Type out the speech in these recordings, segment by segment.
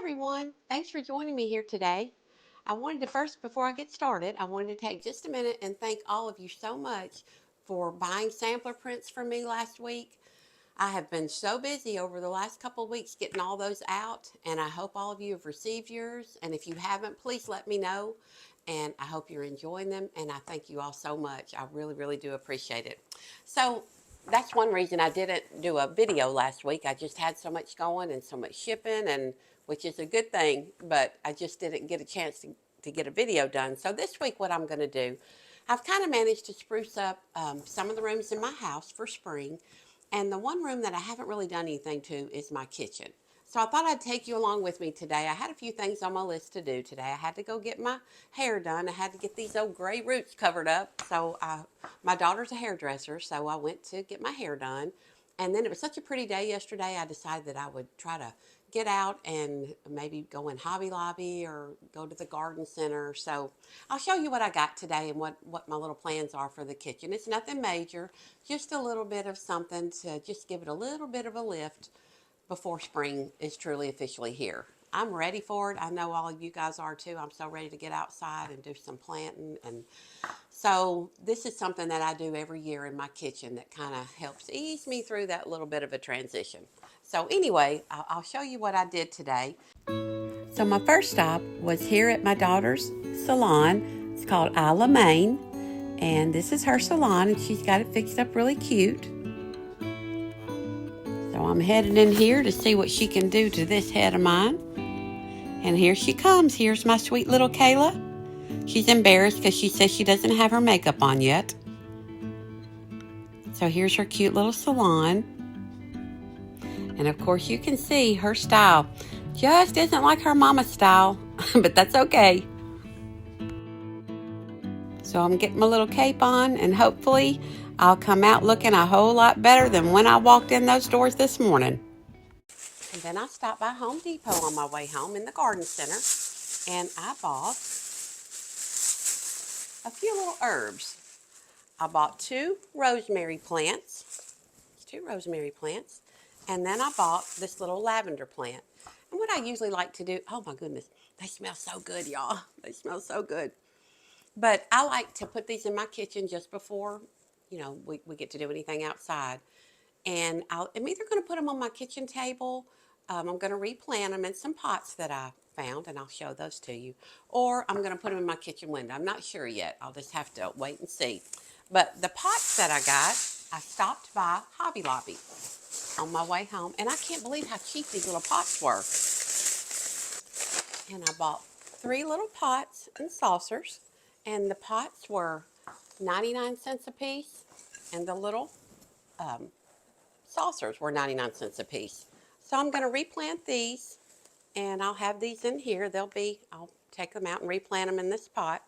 everyone. Thanks for joining me here today. I wanted to first, before I get started, I wanted to take just a minute and thank all of you so much for buying sampler prints from me last week. I have been so busy over the last couple of weeks getting all those out, and I hope all of you have received yours. And if you haven't, please let me know. And I hope you're enjoying them, and I thank you all so much. I really, really do appreciate it. So that's one reason I didn't do a video last week. I just had so much going and so much shipping, and which is a good thing, but I just didn't get a chance to get a video done. So this week, what I'm going to do, I've kind of managed to spruce up some of the rooms in my house for spring. And the one room that I haven't really done anything to is my kitchen. So I thought I'd take you along with me today. I had a few things on my list to do today. I had to go get my hair done. I had to get these old gray roots covered up. So my daughter's a hairdresser, so I went to get my hair done. And then it was such a pretty day yesterday, I decided that I would try to get out and maybe go in Hobby Lobby or go to the garden center. So I'll show you what I got today and what my little plans are for the kitchen. It's nothing major, just a little bit of something to just give it a little bit of a lift before spring is truly officially here. I'm ready for it. I know all of you guys are too. I'm so ready to get outside and do some planting. And so this is something that I do every year in my kitchen that kind of helps ease me through that little bit of a transition. So anyway, I'll show you what I did today. So my first stop was here at my daughter's salon. It's called Isla Main. And this is her salon, and she's got it fixed up really cute. So I'm headed in here to see what she can do to this head of mine. And here she comes. Here's my sweet little Kayla. She's embarrassed because she says she doesn't have her makeup on yet. So here's her cute little salon. And of course you can see her style just isn't like her mama's style, but that's okay. So I'm getting my little cape on, and hopefully I'll come out looking a whole lot better than when I walked in those doors this morning. And then I stopped by Home Depot on my way home in the garden center, and I bought a few little herbs. I bought two rosemary plants, and then I bought this little lavender plant. And what I usually like to do, oh my goodness, they smell so good, y'all. They smell so good. But I like to put these in my kitchen just before, we get to do anything outside. And I'm either going to put them on my kitchen table. I'm going to replant them in some pots that I found, and I'll show those to you. Or I'm going to put them in my kitchen window. I'm not sure yet. I'll just have to wait and see. But the pots that I got, I stopped by Hobby Lobby on my way home, and I can't believe how cheap these little pots were. And I bought 3 little pots and saucers, and the pots were 99 cents a piece, and the little saucers were 99 cents a piece. So I'm going to replant these, and I'll have these in here. I'll take them out and replant them in this pot.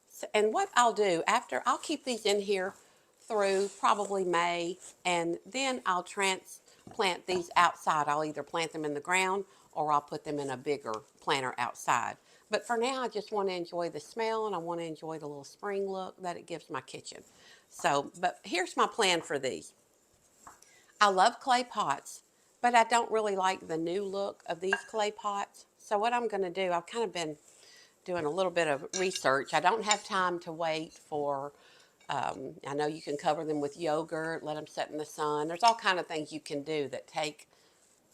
So, and what I'll do I'll keep these in here through probably May, and then I'll transplant these outside. I'll either plant them in the ground or I'll put them in a bigger planter outside. But for now, I just want to enjoy the smell, and I want to enjoy the little spring look that it gives my kitchen. So, but here's my plan for these. I love clay pots, but I don't really like the new look of these clay pots. So what I'm going to do, I've kind of been doing a little bit of research. I don't have time to wait for, I know you can cover them with yogurt, let them set in the sun. There's all kind of things you can do that take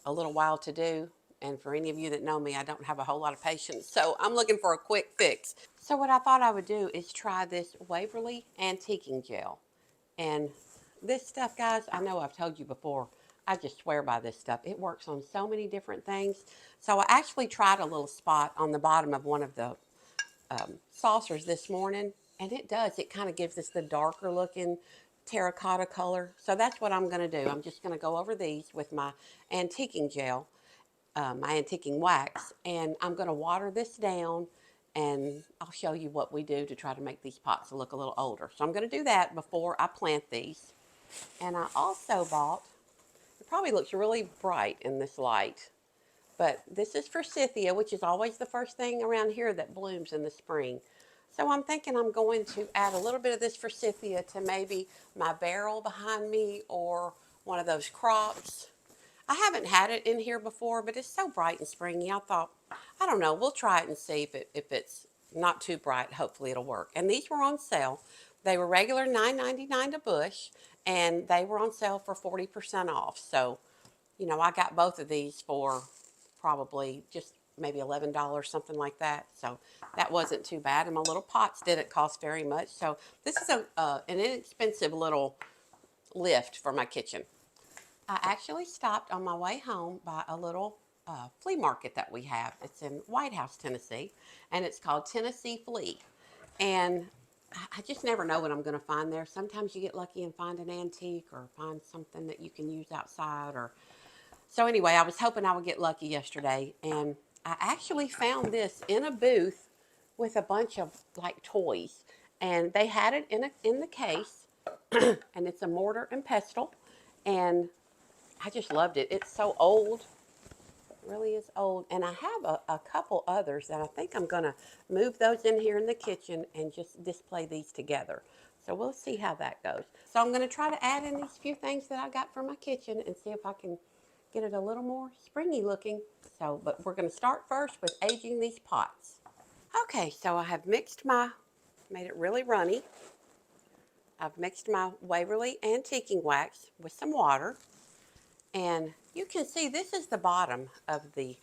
a little while to do. And for any of you that know me, I don't have a whole lot of patience. So I'm looking for a quick fix. So what I thought I would do is try this Waverly antiquing gel. And this stuff, guys, I know I've told you before, I just swear by this stuff. It works on so many different things. So I actually tried a little spot on the bottom of one of the saucers this morning, and it does. It kind of gives us the darker looking terracotta color. So that's what I'm going to do. I'm just going to go over these with my antiquing gel, my antiquing wax, and I'm going to water this down, and I'll show you what we do to try to make these pots look a little older. So I'm going to do that before I plant these. And I also bought, it probably looks really bright in this light, but this is forsythia, which is always the first thing around here that blooms in the spring. So I'm thinking I'm going to add a little bit of this forsythia to maybe my barrel behind me or one of those crocks. I haven't had it in here before, but it's so bright and springy. I thought, I don't know, we'll try it and see if it's not too bright. Hopefully it'll work. And these were on sale. They were regular $9.99 a bush, and they were on sale for 40% off. So, you know, I got both of these for probably just maybe $11, something like that. So that wasn't too bad. And my little pots didn't cost very much. So this is an inexpensive little lift for my kitchen. I actually stopped on my way home by a little flea market that we have. It's in White House, Tennessee, and it's called Tennessee Flea. And I just never know what I'm going to find there. Sometimes you get lucky and find an antique or find something that you can use outside. Or so anyway, I was hoping I would get lucky yesterday, and I actually found this in a booth with a bunch of like toys, and they had it in the case, and it's a mortar and pestle, and I just loved it. It's so old. It really is old. And I have a couple others that I think I'm going to move those in here in the kitchen and just display these together. So we'll see how that goes. So I'm going to try to add in these few things that I got for my kitchen and see if I can get it a little more springy looking. So, but we're going to start first with aging these pots. Okay, so I have made it really runny. I've mixed my Waverly antiquing wax with some water. And you can see this is the bottom of the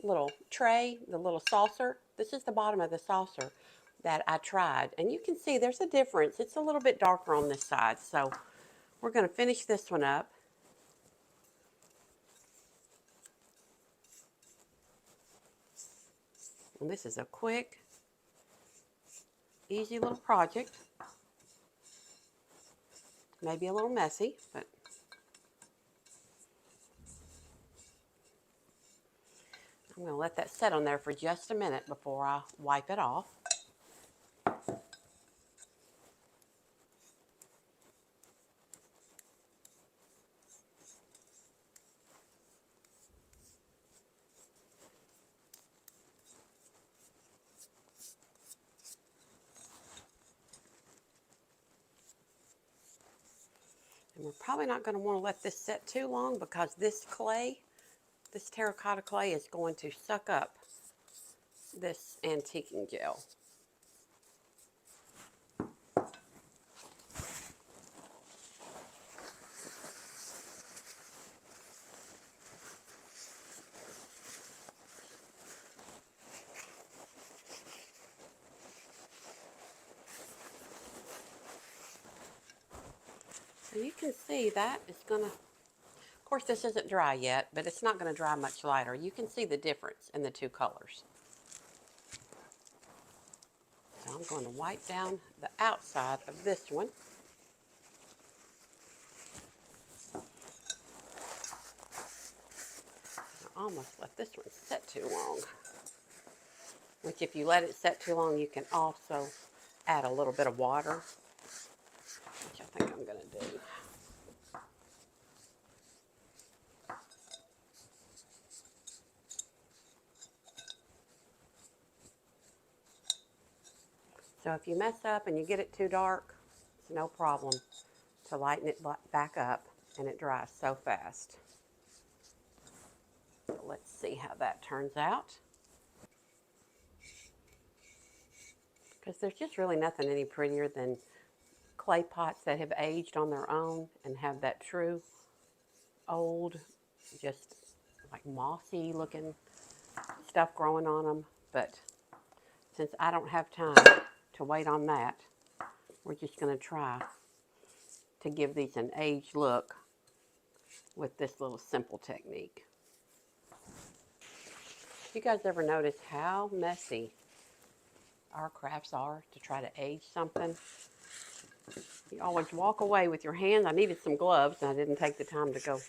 little tray, the little saucer. This is the bottom of the saucer that I tried. And you can see there's a difference. It's a little bit darker on this side. So we're going to finish this one up. And this is a quick, easy little project. Maybe a little messy, but I'm going to let that set on there for just a minute before I wipe it off. And we're probably not going to want to let this set too long because this terracotta clay is going to suck up this antiquing gel. So you can see that it's going to, of course this isn't dry yet, but it's not going to dry much lighter. You can see the difference in the two colors. So I'm going to wipe down the outside of this one. I almost let this one set too long. Which if you let it set too long, you can also add a little bit of water, which I think I'm going to do. So if you mess up and you get it too dark, it's no problem to lighten it back up, and it dries so fast. So let's see how that turns out. Because there's just really nothing any prettier than clay pots that have aged on their own and have that true old, just like mossy looking stuff growing on them. But since I don't have time to wait on that, we're just going to try to give these an aged look with this little simple technique. You guys ever notice how messy our crafts are to try to age something? You always walk away with your hands. I needed some gloves, and I didn't take the time to go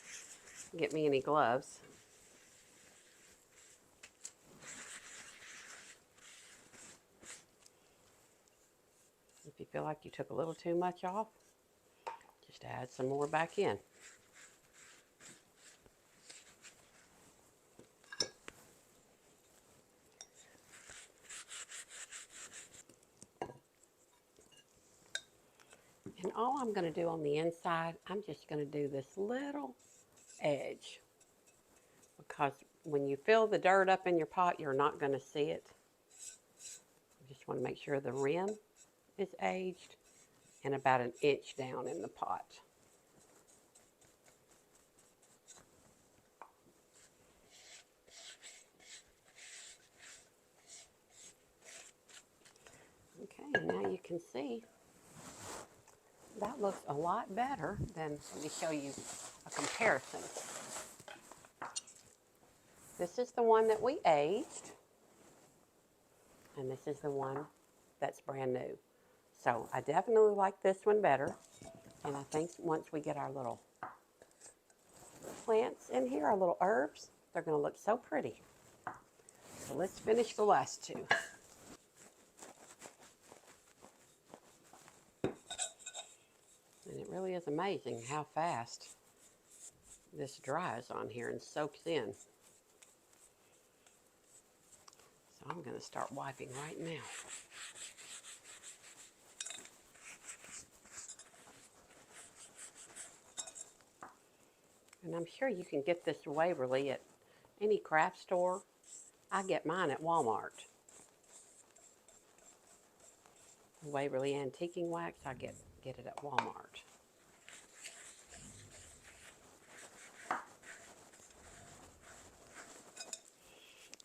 get me any gloves. If you feel like you took a little too much off, just add some more back in. And all I'm going to do on the inside, I'm just going to do this little edge, because when you fill the dirt up in your pot, you're not going to see it. You just want to make sure the rim is aged and about an inch down in the pot. Okay, and now you can see that looks a lot better than, let me show you a comparison. This is the one that we aged, and this is the one that's brand new. So I definitely like this one better, and I think once we get our little plants in here, our little herbs, they're going to look so pretty. So let's finish the last two. And it really is amazing how fast this dries on here and soaks in. So I'm going to start wiping right now. And I'm sure you can get this Waverly at any craft store. I get mine at Walmart. Waverly Antiquing Wax, I get it at Walmart.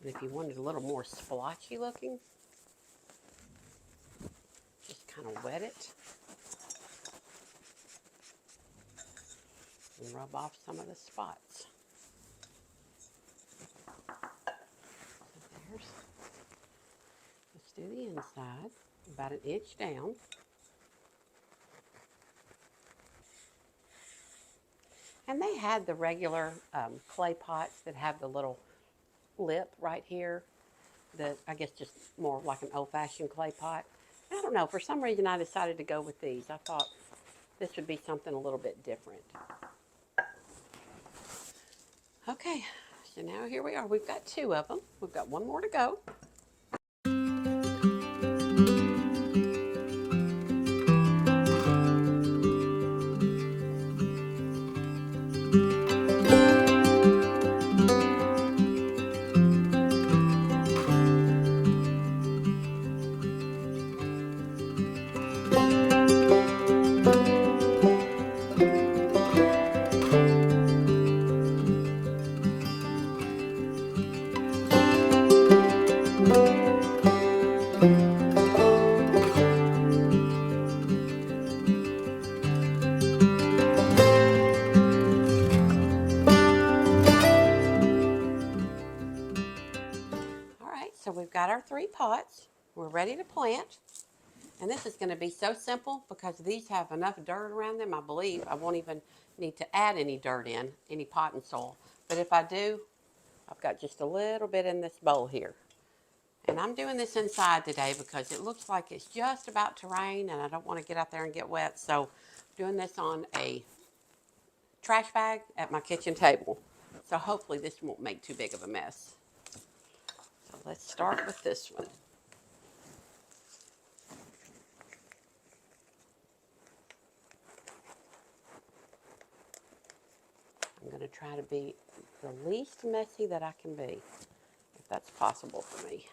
And if you wanted a little more splotchy looking, just kind of wet it and rub off some of the spots. So let's do the inside, about an inch down. And they had the regular clay pots that have the little lip right here, that I guess just more like an old-fashioned clay pot. I don't know, for some reason I decided to go with these. I thought this would be something a little bit different. Okay, so now here we are. We've got two of them. We've got one more to go. So we've got our 3 pots. We're ready to plant. And this is going to be so simple because these have enough dirt around them. I believe I won't even need to add any dirt in, any potting soil. But if I do, I've got just a little bit in this bowl here. And I'm doing this inside today because it looks like it's just about to rain and I don't want to get out there and get wet. So I'm doing this on a trash bag at my kitchen table. So hopefully this won't make too big of a mess. So let's start with this one. I'm going to try to be the least messy that I can be, if that's possible for me.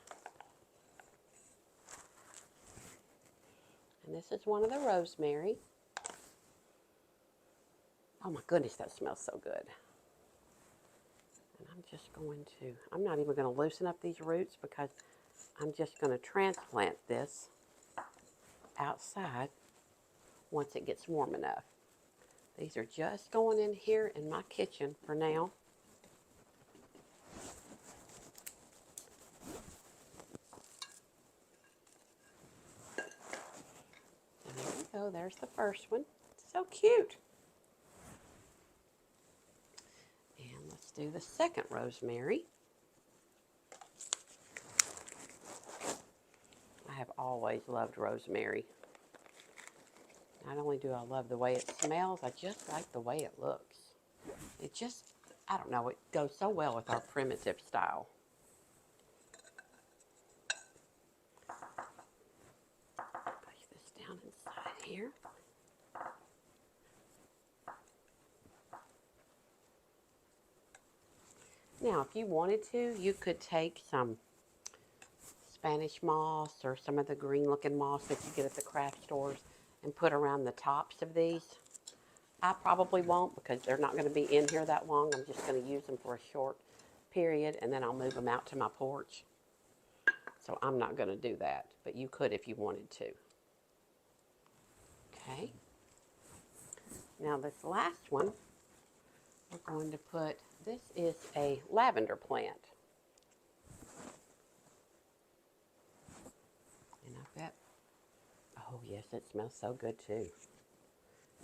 And this is one of the rosemary. Oh my goodness, that smells so good. And I'm just going to, I'm not even going to loosen up these roots because I'm just going to transplant this outside once it gets warm enough. These are just going in here in my kitchen for now. And there we go, there's the first one. So cute. And let's do the second rosemary. I have always loved rosemary. Not only do I love the way it smells, I just like the way it looks. It just, I don't know, it goes so well with our primitive style. Push this down inside here. Now, if you wanted to, you could take some Spanish moss or some of the green looking moss that you get at the craft stores and put around the tops of these. I probably won't because they're not going to be in here that long. I'm just going to use them for a short period and then I'll move them out to my porch. So I'm not going to do that, but you could if you wanted to. Okay. Now this last one, we're going to put, this is a lavender plant. And I bet, oh yes, it smells so good too.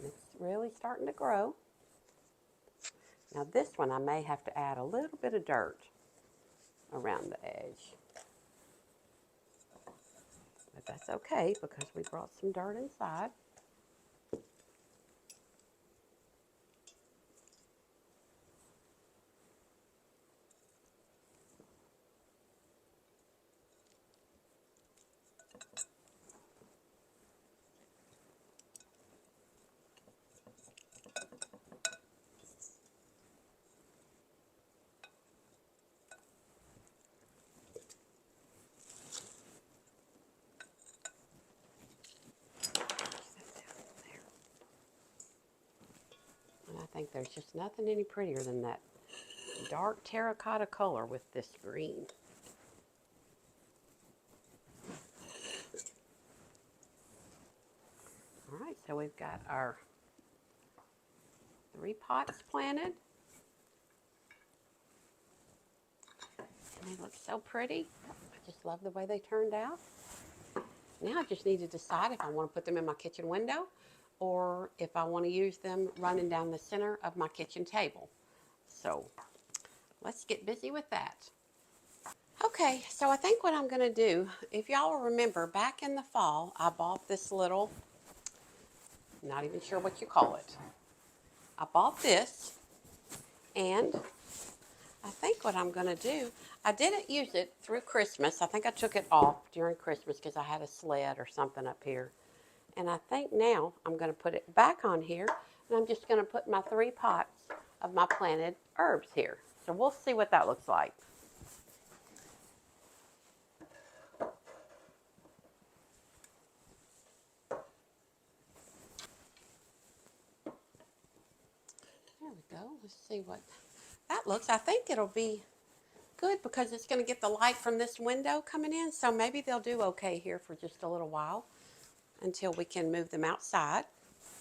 It's really starting to grow. Now this one I may have to add a little bit of dirt around the edge. But that's okay because we brought some dirt inside. And I think there's just nothing any prettier than that dark terracotta color with this green. All right, so we've got our 3 pots planted. And they look so pretty. I just love the way they turned out. Now I just need to decide if I want to put them in my kitchen window or if I want to use them running down the center of my kitchen table. So let's get busy with that. Okay, so I think what I'm going to do, if y'all will remember, back in the fall, I bought this little, not even sure what you call it. I bought this, and I think what I'm going to do, I didn't use it through Christmas. I think I took it off during Christmas because I had a sled or something up here. And I think now I'm going to put it back on here, and I'm just going to put my 3 pots of my planted herbs here. So we'll see what that looks like. There we go. Let's see what that looks. I think it'll be good because it's going to get the light from this window coming in. So maybe they'll do okay here for just a little while until we can move them outside.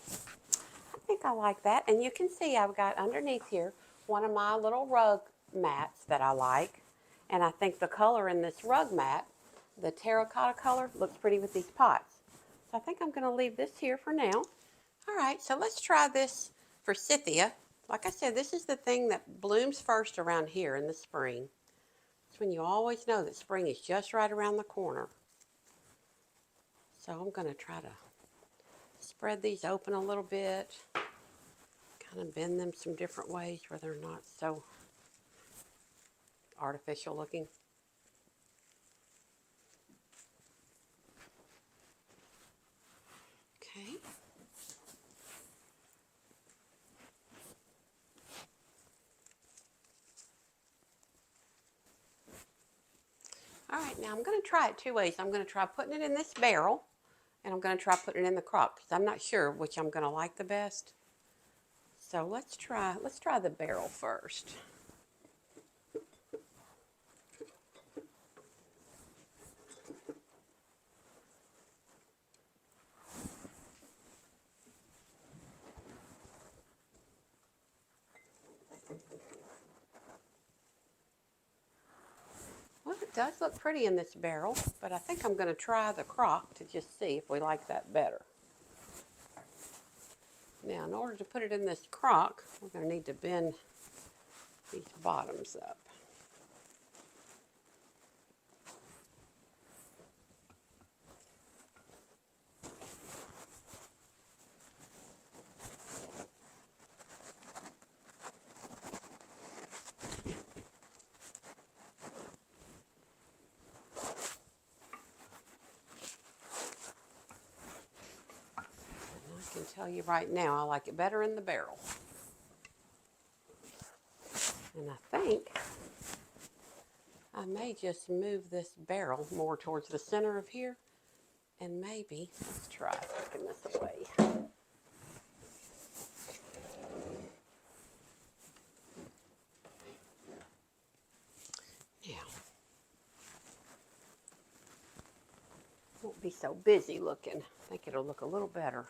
I think I like that. And you can see I've got underneath here one of my little rug mats that I like. And I think the color in this rug mat, the terracotta color, looks pretty with these pots. So I think I'm going to leave this here for now. All right, so let's try this forsythia. Like I said, this is the thing that blooms first around here in the spring. It's when you always know that spring is just right around the corner. So I'm going to try to spread these open a little bit. Kind of bend them some different ways where they're not so artificial looking. Okay. All right, now I'm going to try it 2 ways. I'm going to try putting it in this barrel, and I'm going to try putting it in the crock because I'm not sure which I'm going to like the best. So let's try the barrel first. Well, it does look pretty in this barrel, but I think I'm going to try the crock to just see if we like that better. Now, in order to put it in this crock, we're going to need to bend these bottoms up. I can tell you right now, I like it better in the barrel. And I think I may just move this barrel more towards the center of here, and maybe, let's try taking this away. Now, won't be so busy looking. I think it'll look a little better.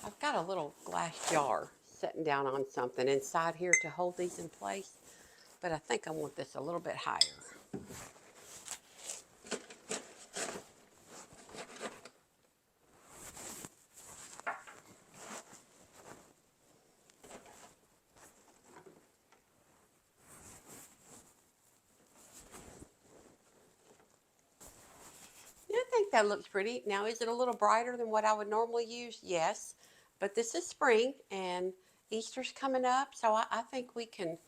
I've got a little glass jar sitting down on something inside here to hold these in place, but I think I want this a little bit higher. I think that looks pretty. Now, is it a little brighter than what I would normally use? Yes, but this is spring and Easter's coming up, so I think we can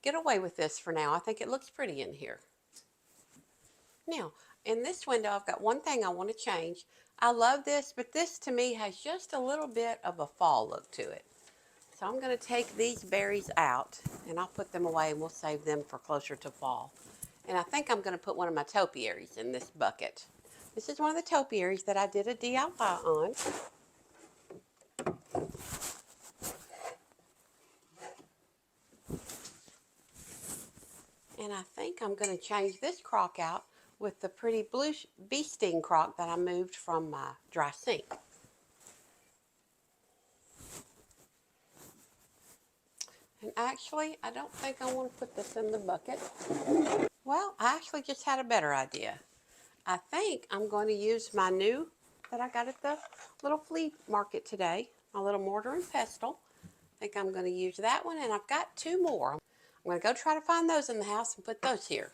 get away with this for now. I think it looks pretty in here. Now, in this window, I've got one thing I want to change. I love this, but this to me has just a little bit of a fall look to it. So I'm going to take these berries out and I'll put them away and we'll save them for closer to fall. And I think I'm going to put one of my topiaries in this bucket. This is one of the topiaries that I did a DIY on. And I think I'm going to change this crock out with the pretty blue bee sting crock that I moved from my dry sink. And actually, I don't think I want to put this in the bucket. Well, I actually just had a better idea. I think I'm going to use my new that I got at the little flea market today, my little mortar and pestle. I think I'm going to use that one, and I've got two more. I'm going to go try to find those in the house and put those here.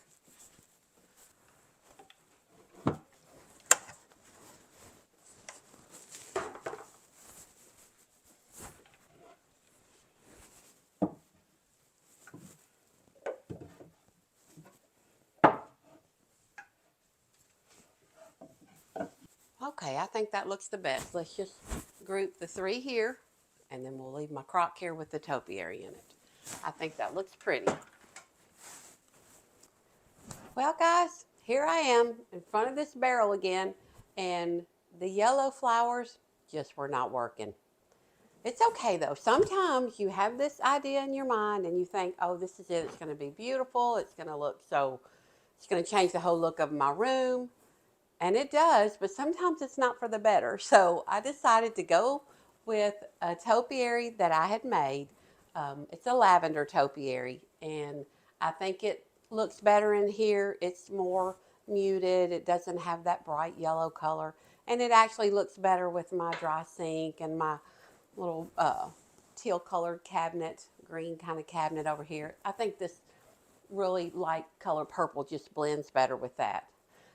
Okay, I think that looks the best. Let's just group the three here, and then we'll leave my crock here with the topiary in it. I think that looks pretty. Well, guys, here I am in front of this barrel again, and the yellow flowers just were not working. It's okay, though. Sometimes you have this idea in your mind, and you think, oh, this is it. It's going to be beautiful. It's going to look so, it's going to change the whole look of my room. And it does, but sometimes it's not for the better. So I decided to go with a topiary that I had made. It's a lavender topiary, and I think it looks better in here. It's more muted. It doesn't have that bright yellow color, and it actually looks better with my dry sink and my little teal colored cabinet, green kind of cabinet over here. I think this really light color purple just blends better with that.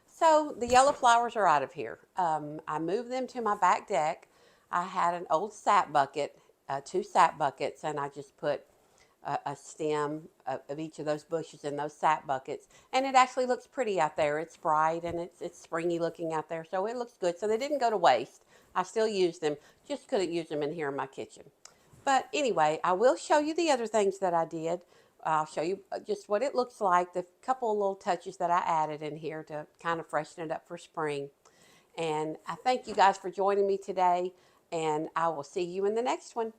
So the yellow flowers are out of here. I moved them to my back deck. I had an old sap bucket, two sap buckets, and I just put a stem of each of those bushes in those sap buckets. And it actually looks pretty out there. It's bright and it's springy looking out there, so it looks good. So they didn't go to waste. I still use them, just couldn't use them in here in my kitchen. But anyway, I will show you the other things that I did. I'll show you just what it looks like, the couple of little touches that I added in here to kind of freshen it up for spring. And I thank you guys for joining me today, and I will see you in the next one.